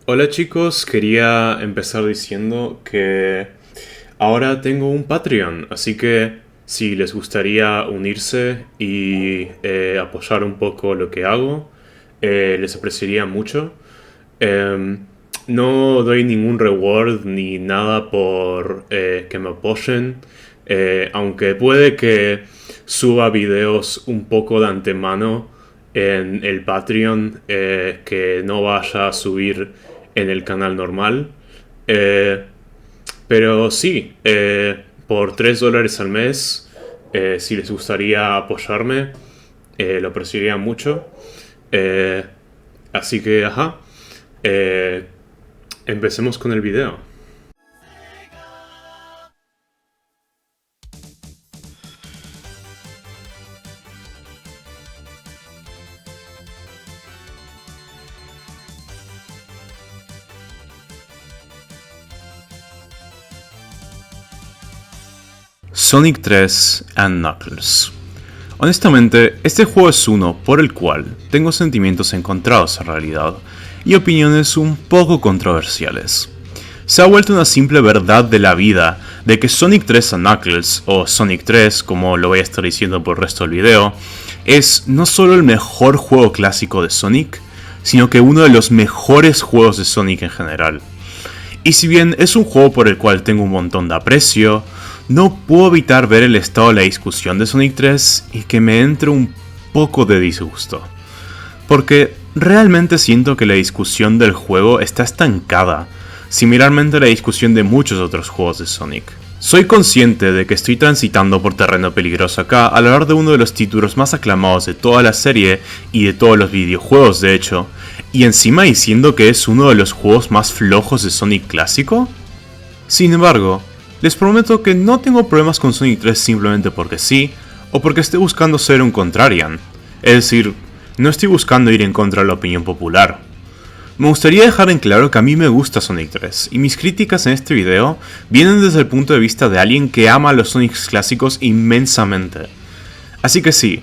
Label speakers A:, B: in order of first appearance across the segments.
A: Hola chicos, quería empezar diciendo que ahora tengo un Patreon, así que si les gustaría unirse y apoyar un poco lo que hago, les apreciaría mucho. Em, no doy ningún reward ni nada por que me apoyen, aunque puede que suba videos un poco de antemano en el Patreon que no vaya a subir en el canal normal. Eh, pero sí, por $3 al mes, si les gustaría apoyarme, lo apreciaría mucho. Eh, Así que, ajá, eh, empecemos con el video. Sonic 3 and Knuckles. Honestamente, este juego es uno por el cual tengo sentimientos encontrados en realidad, y opiniones un poco controversiales. Se ha vuelto una simple verdad de la vida de que Sonic 3 and Knuckles, o Sonic 3 como lo voy a estar diciendo por el resto del video, es no solo el mejor juego clásico de Sonic, sino que uno de los mejores juegos de Sonic en general. Y si bien es un juego por el cual tengo un montón de aprecio, no puedo evitar ver el estado de la discusión de Sonic 3 y que me entre un poco de disgusto. Porque realmente siento que la discusión del juego está estancada, similarmente a la discusión de muchos otros juegos de Sonic. Soy consciente de que estoy transitando por terreno peligroso acá al hablar de uno de los títulos más aclamados de toda la serie y de todos los videojuegos de hecho, y encima diciendo que es uno de los juegos más flojos de Sonic clásico. Sin embargo, les prometo que no tengo problemas con Sonic 3 simplemente porque sí, o porque esté buscando ser un contrarian. Es decir, no estoy buscando ir en contra de la opinión popular. Me gustaría dejar en claro que a mí me gusta Sonic 3, y mis críticas en este video vienen desde el punto de vista de alguien que ama a los Sonics clásicos inmensamente. Así que sí,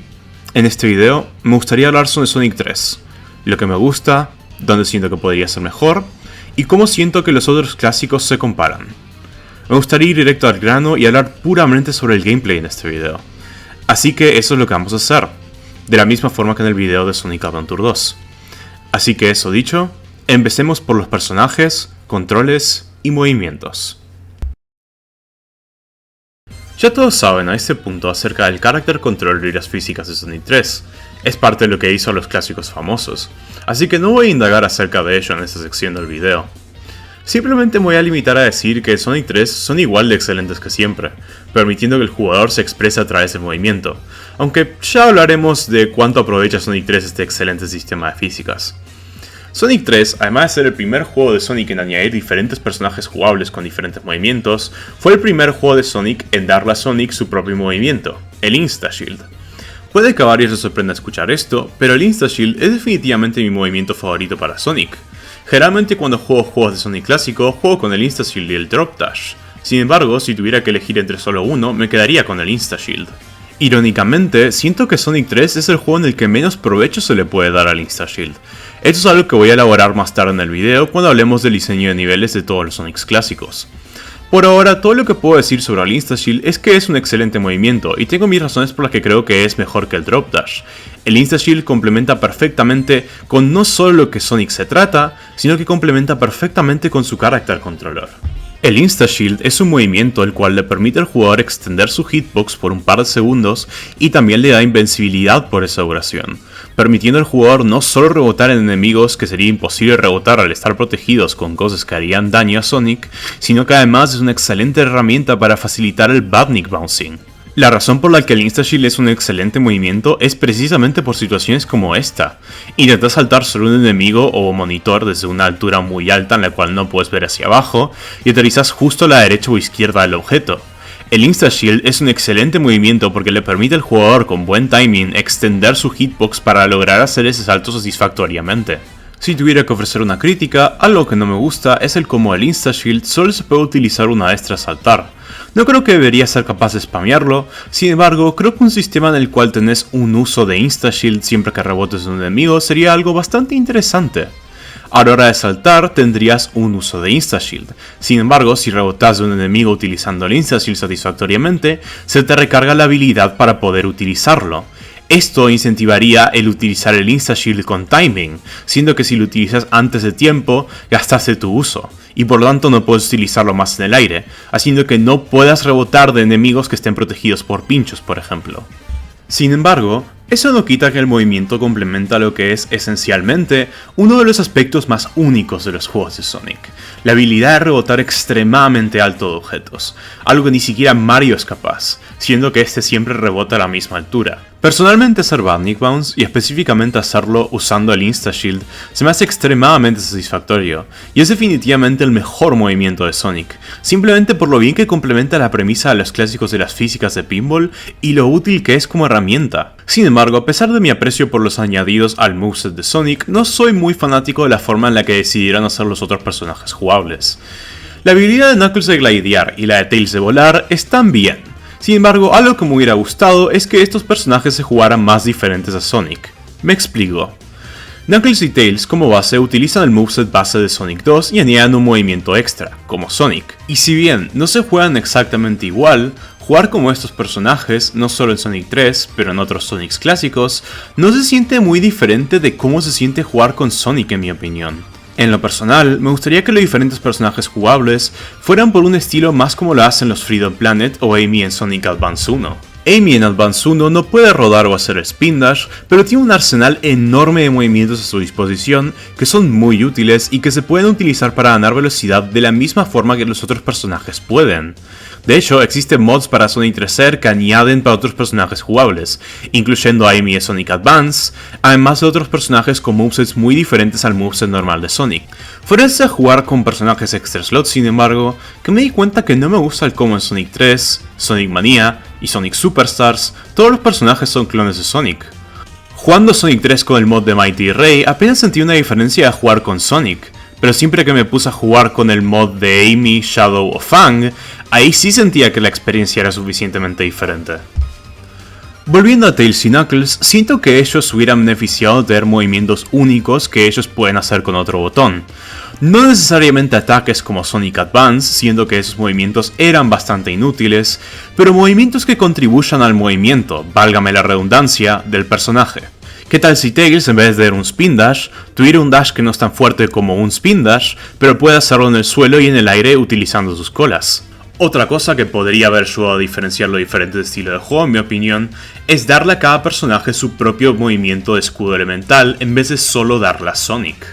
A: en este video me gustaría hablar sobre Sonic 3, lo que me gusta, dónde siento que podría ser mejor, y cómo siento que los otros clásicos se comparan. Me gustaría ir directo al grano y hablar puramente sobre el gameplay en este video. Así que eso es lo que vamos a hacer, de la misma forma que en el video de Sonic Adventure 2. Así que eso dicho, empecemos por los personajes, controles y movimientos. Ya todos saben a este punto acerca del Character Controller y las físicas de Sonic 3. Es parte de lo que hizo a los clásicos famosos, así que no voy a indagar acerca de ello en esta sección del video. Simplemente me voy a limitar a decir que Sonic 3 son igual de excelentes que siempre, permitiendo que el jugador se exprese a través del movimiento, aunque ya hablaremos de cuánto aprovecha Sonic 3 este excelente sistema de físicas. Sonic 3, además de ser el primer juego de Sonic en añadir diferentes personajes jugables con diferentes movimientos, fue el primer juego de Sonic en darle a Sonic su propio movimiento, el Insta-Shield. Puede que a varios les sorprenda escuchar esto, pero el Insta-Shield es definitivamente mi movimiento favorito para Sonic. Generalmente cuando juego juegos de Sonic clásico, juego con el Insta-Shield y el Drop Dash. Sin embargo, si tuviera que elegir entre solo uno, me quedaría con el Insta-Shield. Irónicamente, siento que Sonic 3 es el juego en el que menos provecho se le puede dar al Insta-Shield. Esto es algo que voy a elaborar más tarde en el video cuando hablemos del diseño de niveles de todos los Sonics clásicos. Por ahora, todo lo que puedo decir sobre el Insta-Shield es que es un excelente movimiento, y tengo mis razones por las que creo que es mejor que el Drop Dash. El Insta-Shield complementa perfectamente con no solo lo que Sonic se trata, sino que complementa perfectamente con su Character Controller. El Insta-Shield es un movimiento el cual le permite al jugador extender su hitbox por un par de segundos y también le da invencibilidad por esa duración, permitiendo al jugador no solo rebotar en enemigos que sería imposible rebotar al estar protegidos con cosas que harían daño a Sonic, sino que además es una excelente herramienta para facilitar el Badnik Bouncing. La razón por la que el Insta-Shield es un excelente movimiento es precisamente por situaciones como esta. Intentas saltar sobre un enemigo o monitor desde una altura muy alta en la cual no puedes ver hacia abajo y aterrizas justo a la derecha o izquierda del objeto. El Insta-Shield es un excelente movimiento porque le permite al jugador con buen timing extender su hitbox para lograr hacer ese salto satisfactoriamente. Si tuviera que ofrecer una crítica, algo que no me gusta es el cómo el Insta-Shield solo se puede utilizar una vez tras saltar. No creo que debería ser capaz de spamearlo, sin embargo, creo que un sistema en el cual tenés un uso de Insta-Shield siempre que rebotes de un enemigo sería algo bastante interesante. A la hora de saltar tendrías un uso de Instashield. Sin embargo, si rebotas de un enemigo utilizando el Instashield satisfactoriamente, se te recarga la habilidad para poder utilizarlo. Esto incentivaría el utilizar el Instashield con timing, siendo que si lo utilizas antes de tiempo, gastaste tu uso, y por lo tanto no puedes utilizarlo más en el aire, haciendo que no puedas rebotar de enemigos que estén protegidos por pinchos, por ejemplo. Sin embargo, eso no quita que el movimiento complementa lo que es esencialmente uno de los aspectos más únicos de los juegos de Sonic, la habilidad de rebotar extremadamente alto de objetos, algo que ni siquiera Mario es capaz, siendo que este siempre rebota a la misma altura. Personalmente hacer Badnik Bounce, y específicamente hacerlo usando el Instashield, se me hace extremadamente satisfactorio, y es definitivamente el mejor movimiento de Sonic, simplemente por lo bien que complementa la premisa de los clásicos de las físicas de pinball y lo útil que es como herramienta. Sin embargo, a pesar de mi aprecio por los añadidos al moveset de Sonic, no soy muy fanático de la forma en la que decidieron hacer los otros personajes jugables. La habilidad de Knuckles de glidear y la de Tails de volar están bien. Sin embargo, algo que me hubiera gustado es que estos personajes se jugaran más diferentes a Sonic. Me explico. Knuckles y Tails como base utilizan el moveset base de Sonic 2 y añaden un movimiento extra, como Sonic. Y si bien no se juegan exactamente igual, jugar como estos personajes, no solo en Sonic 3, pero en otros Sonics clásicos, no se siente muy diferente de cómo se siente jugar con Sonic en mi opinión. En lo personal, me gustaría que los diferentes personajes jugables fueran por un estilo más como lo hacen los Freedom Planet o Amy en Sonic Advance 1. Amy en Advance 1 no puede rodar o hacer spin dash, pero tiene un arsenal enorme de movimientos a su disposición que son muy útiles y que se pueden utilizar para ganar velocidad de la misma forma que los otros personajes pueden. De hecho, existen mods para Sonic 3R que añaden para otros personajes jugables, incluyendo a Amy de Sonic Advance, además de otros personajes con movesets muy diferentes al moveset normal de Sonic. Fuera de jugar con personajes extra slot, sin embargo, que me di cuenta que no me gusta el cómo en Sonic 3, Sonic Mania y Sonic Superstars, todos los personajes son clones de Sonic. Jugando Sonic 3 con el mod de Mighty Ray, apenas sentí una diferencia de jugar con Sonic, pero siempre que me puse a jugar con el mod de Amy, Shadow o Fang, ahí sí sentía que la experiencia era suficientemente diferente. Volviendo a Tails y Knuckles, siento que ellos hubieran beneficiado de tener movimientos únicos que ellos pueden hacer con otro botón. No necesariamente ataques como Sonic Advance, siendo que esos movimientos eran bastante inútiles, pero movimientos que contribuyan al movimiento, válgame la redundancia, del personaje. ¿Qué tal si Tails, en vez de dar un Spin Dash, tuviera un dash que no es tan fuerte como un Spin Dash, pero puede hacerlo en el suelo y en el aire utilizando sus colas? Otra cosa que podría haber ayudado a diferenciar los diferentes estilos de juego, en mi opinión, es darle a cada personaje su propio movimiento de escudo elemental en vez de solo darle a Sonic.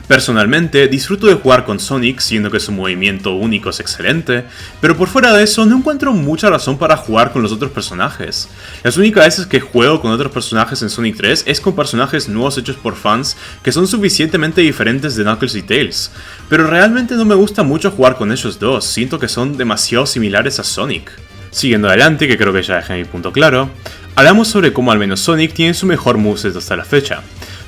A: Personalmente, disfruto de jugar con Sonic, siendo que su movimiento único es excelente, pero por fuera de eso no encuentro mucha razón para jugar con los otros personajes. Las únicas veces que juego con otros personajes en Sonic 3 es con personajes nuevos hechos por fans que son suficientemente diferentes de Knuckles y Tails, pero realmente no me gusta mucho jugar con ellos dos, siento que son demasiado similares a Sonic. Siguiendo adelante, que creo que ya dejé mi punto claro, hablamos sobre cómo al menos Sonic tiene su mejor moveset hasta la fecha.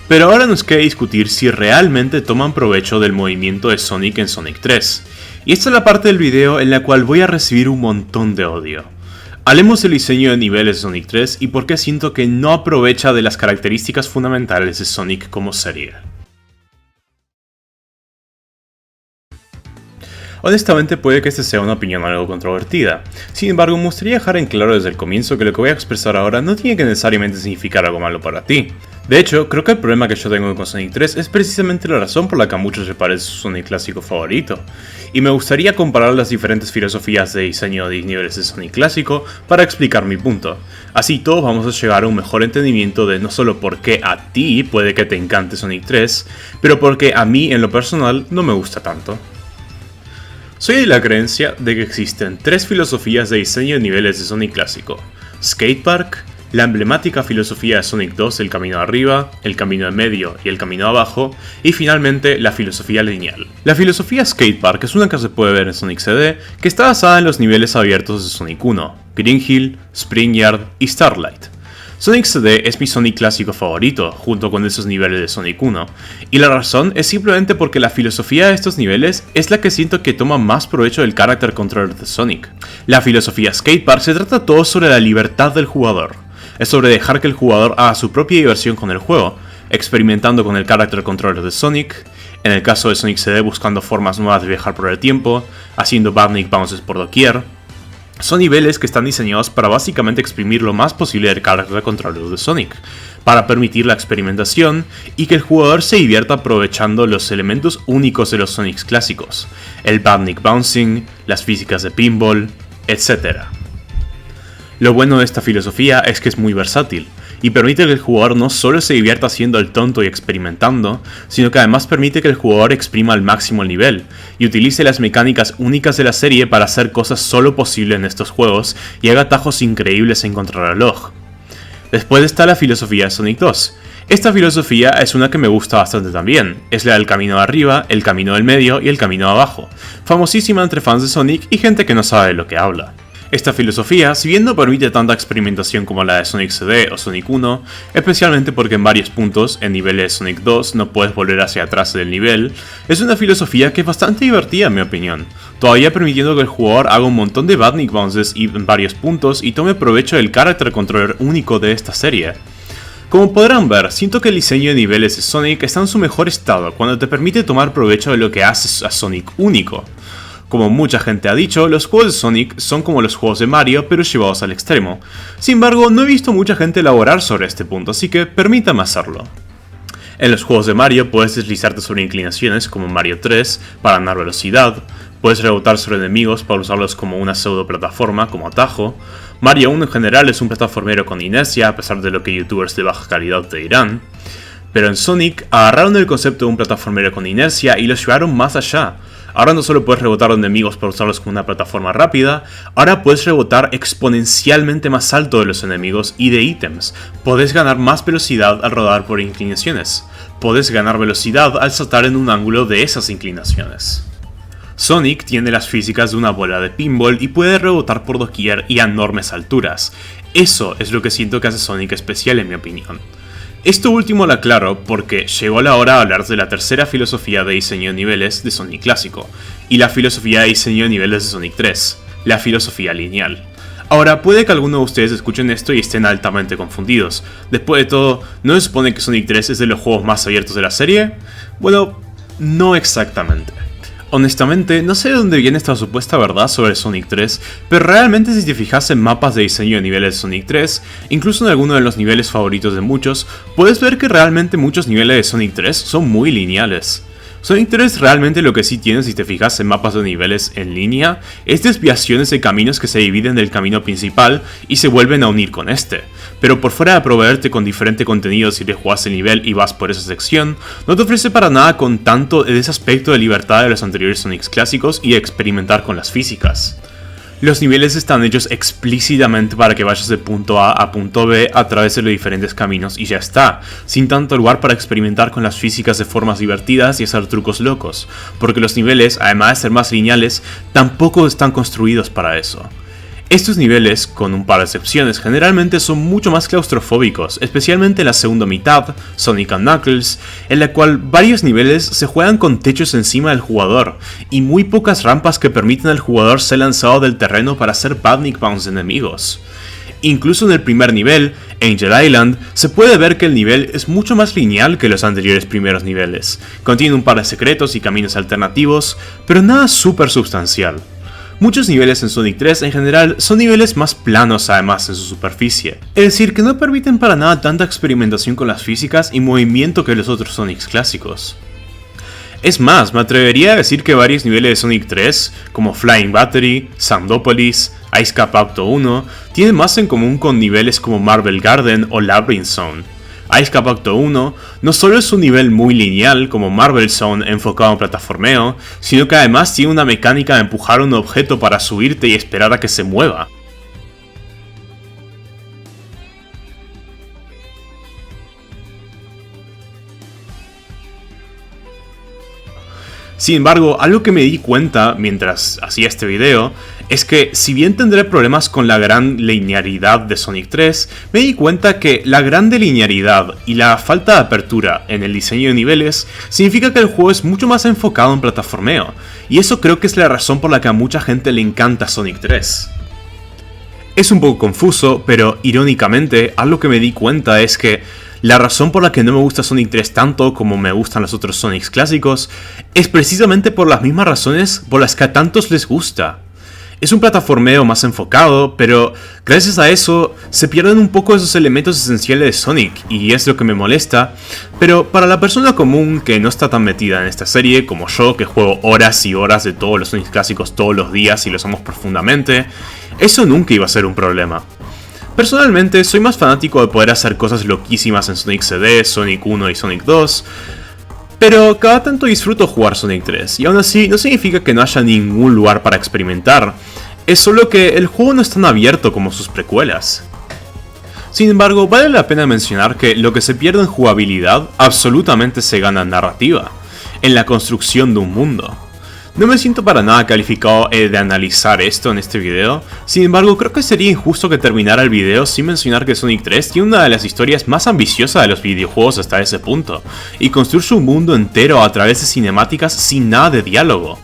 A: Pero ahora nos queda discutir si realmente toman provecho del movimiento de Sonic en Sonic 3. Y esta es la parte del video en la cual voy a recibir un montón de odio. Hablemos del diseño de niveles de Sonic 3 y por qué siento que no aprovecha de las características fundamentales de Sonic como serie. Honestamente puede que esta sea una opinión algo controvertida, sin embargo me gustaría dejar en claro desde el comienzo que lo que voy a expresar ahora no tiene que necesariamente significar algo malo para ti. De hecho, creo que el problema que yo tengo con Sonic 3 es precisamente la razón por la que a muchos les parece su Sonic clásico favorito, y me gustaría comparar las diferentes filosofías de diseño de niveles de Sonic clásico para explicar mi punto. Así todos vamos a llegar a un mejor entendimiento de no solo por qué a ti puede que te encante Sonic 3, pero porque a mí en lo personal no me gusta tanto. Soy de la creencia de que existen tres filosofías de diseño de niveles de Sonic clásico: Skatepark, la emblemática filosofía de Sonic 2, el camino arriba, el camino en medio y el camino abajo, y finalmente la filosofía lineal. La filosofía Skatepark es una que se puede ver en Sonic CD, que está basada en los niveles abiertos de Sonic 1, Green Hill, Spring Yard y Starlight. Sonic CD es mi Sonic clásico favorito, junto con esos niveles de Sonic 1, y la razón es simplemente porque la filosofía de estos niveles es la que siento que toma más provecho del character controller de Sonic. La filosofía Skatepark se trata todo sobre la libertad del jugador, es sobre dejar que el jugador haga su propia diversión con el juego, experimentando con el character controller de Sonic, en el caso de Sonic CD buscando formas nuevas de viajar por el tiempo, haciendo Badnik Bounces por doquier. Son niveles que están diseñados para básicamente exprimir lo más posible del carácter controlador de Sonic, para permitir la experimentación y que el jugador se divierta aprovechando los elementos únicos de los Sonics clásicos, el Badnik Bouncing, las físicas de pinball, etc. Lo bueno de esta filosofía es que es muy versátil, y permite que el jugador no solo se divierta haciendo el tonto y experimentando, sino que además permite que el jugador exprima al máximo el nivel, y utilice las mecánicas únicas de la serie para hacer cosas solo posibles en estos juegos, y haga atajos increíbles en contrarreloj. Después está la filosofía de Sonic 2. Esta filosofía es una que me gusta bastante también, es la del camino de arriba, el camino del medio y el camino de abajo, famosísima entre fans de Sonic y gente que no sabe de lo que habla. Esta filosofía, si bien no permite tanta experimentación como la de Sonic CD o Sonic 1, especialmente porque en varios puntos, en niveles de Sonic 2, no puedes volver hacia atrás del nivel, es una filosofía que es bastante divertida en mi opinión, todavía permitiendo que el jugador haga un montón de Badnik Bounces en varios puntos y tome provecho del carácter controller único de esta serie. Como podrán ver, siento que el diseño de niveles de Sonic está en su mejor estado cuando te permite tomar provecho de lo que hace a Sonic único. Como mucha gente ha dicho, los juegos de Sonic son como los juegos de Mario, pero llevados al extremo. Sin embargo, no he visto mucha gente elaborar sobre este punto, así que permítame hacerlo. En los juegos de Mario puedes deslizarte sobre inclinaciones como Mario 3 para ganar velocidad, puedes rebotar sobre enemigos para usarlos como una pseudo plataforma como atajo. Mario 1 en general es un plataformero con inercia, a pesar de lo que youtubers de baja calidad te dirán. Pero en Sonic agarraron el concepto de un plataformero con inercia y lo llevaron más allá. Ahora no solo puedes rebotar a enemigos para usarlos como una plataforma rápida, ahora puedes rebotar exponencialmente más alto de los enemigos y de ítems. Podés ganar más velocidad al rodar por inclinaciones. Podés ganar velocidad al saltar en un ángulo de esas inclinaciones. Sonic tiene las físicas de una bola de pinball y puede rebotar por doquier y a enormes alturas. Eso es lo que siento que hace Sonic especial en mi opinión. Esto último lo aclaro porque llegó la hora de hablar de la tercera filosofía de diseño de niveles de Sonic clásico, y la filosofía de diseño de niveles de Sonic 3, la filosofía lineal. Ahora, puede que algunos de ustedes escuchen esto y estén altamente confundidos. Después de todo, ¿no se supone que Sonic 3 es de los juegos más abiertos de la serie? Bueno, no exactamente. Honestamente, no sé de dónde viene esta supuesta verdad sobre Sonic 3, pero realmente si te fijas en mapas de diseño de niveles de Sonic 3, incluso en alguno de los niveles favoritos de muchos, puedes ver que realmente muchos niveles de Sonic 3 son muy lineales. Sonic 3 realmente lo que sí tiene, si te fijas en mapas de niveles en línea, es desviaciones de caminos que se dividen del camino principal y se vuelven a unir con este. Pero por fuera de proveerte con diferente contenido si te juegas el nivel y vas por esa sección, no te ofrece para nada con tanto de ese aspecto de libertad de los anteriores Sonics clásicos y de experimentar con las físicas. Los niveles están hechos explícitamente para que vayas de punto A a punto B a través de los diferentes caminos y ya está, sin tanto lugar para experimentar con las físicas de formas divertidas y hacer trucos locos, porque los niveles, además de ser más lineales, tampoco están construidos para eso. Estos niveles, con un par de excepciones, generalmente son mucho más claustrofóbicos, especialmente en la segunda mitad, Sonic & Knuckles, en la cual varios niveles se juegan con techos encima del jugador, y muy pocas rampas que permiten al jugador ser lanzado del terreno para hacer Badnik Bounce de enemigos. Incluso en el primer nivel, Angel Island, se puede ver que el nivel es mucho más lineal que los anteriores primeros niveles. Contiene un par de secretos y caminos alternativos, pero nada súper sustancial. Muchos niveles en Sonic 3 en general son niveles más planos además en su superficie, es decir que no permiten para nada tanta experimentación con las físicas y movimiento que los otros Sonics clásicos. Es más, me atrevería a decir que varios niveles de Sonic 3, como Flying Battery, Sandopolis, Ice Cap Auto 1, tienen más en común con niveles como Marble Garden o Labyrinth Zone. Ice Cap Auto 1 no solo es un nivel muy lineal como Marble Zone enfocado en plataformeo, sino que además tiene una mecánica de empujar un objeto para subirte y esperar a que se mueva. Sin embargo, algo que me di cuenta mientras hacía este video es que si bien tendré problemas con la gran linearidad de Sonic 3, me di cuenta que la grande linearidad y la falta de apertura en el diseño de niveles significa que el juego es mucho más enfocado en plataformeo, y eso creo que es la razón por la que a mucha gente le encanta Sonic 3. Es un poco confuso, pero irónicamente, algo que me di cuenta es que la razón por la que no me gusta Sonic 3 tanto como me gustan los otros Sonics clásicos es precisamente por las mismas razones por las que a tantos les gusta. Es un plataformeo más enfocado, pero gracias a eso se pierden un poco esos elementos esenciales de Sonic, y es lo que me molesta. Pero para la persona común que no está tan metida en esta serie, como yo, que juego horas y horas de todos los Sonic clásicos todos los días y los amo profundamente, eso nunca iba a ser un problema. Personalmente, soy más fanático de poder hacer cosas loquísimas en Sonic CD, Sonic 1 y Sonic 2, pero cada tanto disfruto jugar Sonic 3, y aún así no significa que no haya ningún lugar para experimentar, es solo que el juego no es tan abierto como sus precuelas. Sin embargo, vale la pena mencionar que lo que se pierde en jugabilidad absolutamente se gana en narrativa, en la construcción de un mundo. No me siento para nada calificado de analizar esto en este video, sin embargo creo que sería injusto que terminara el video sin mencionar que Sonic 3 tiene una de las historias más ambiciosas de los videojuegos hasta ese punto, y construye un mundo entero a través de cinemáticas sin nada de diálogo.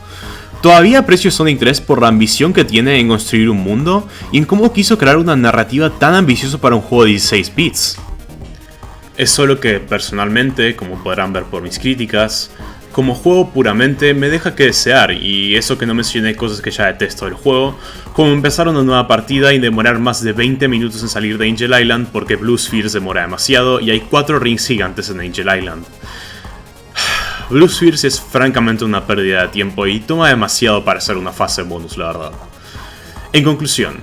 A: Todavía aprecio Sonic 3 por la ambición que tiene en construir un mundo y en cómo quiso crear una narrativa tan ambiciosa para un juego de 16 bits. Es solo que personalmente, como podrán ver por mis críticas, como juego puramente me deja que desear, y eso que no mencioné cosas que ya detesto del juego, como empezar una nueva partida y demorar más de 20 minutos en salir de Angel Island porque Blue Spheres demora demasiado y hay 4 rings gigantes en Angel Island. Blue Spheres es francamente una pérdida de tiempo y toma demasiado para hacer una fase bonus, la verdad. En conclusión,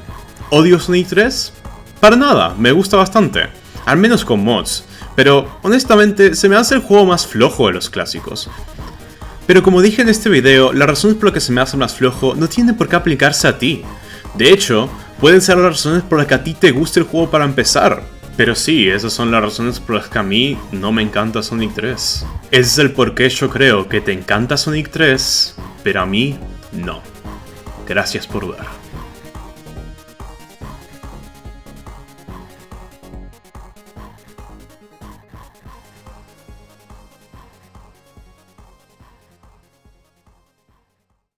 A: ¿odio Sonic 3? Para nada, me gusta bastante, al menos con mods, pero honestamente se me hace el juego más flojo de los clásicos. Pero como dije en este video, las razones por las que se me hace más flojo no tienen por qué aplicarse a ti. De hecho, pueden ser las razones por las que a ti te gusta el juego para empezar. Pero sí, esas son las razones por las que a mí no me encanta Sonic 3. Ese es el por qué yo creo que te encanta Sonic 3, pero a mí no. Gracias por ver.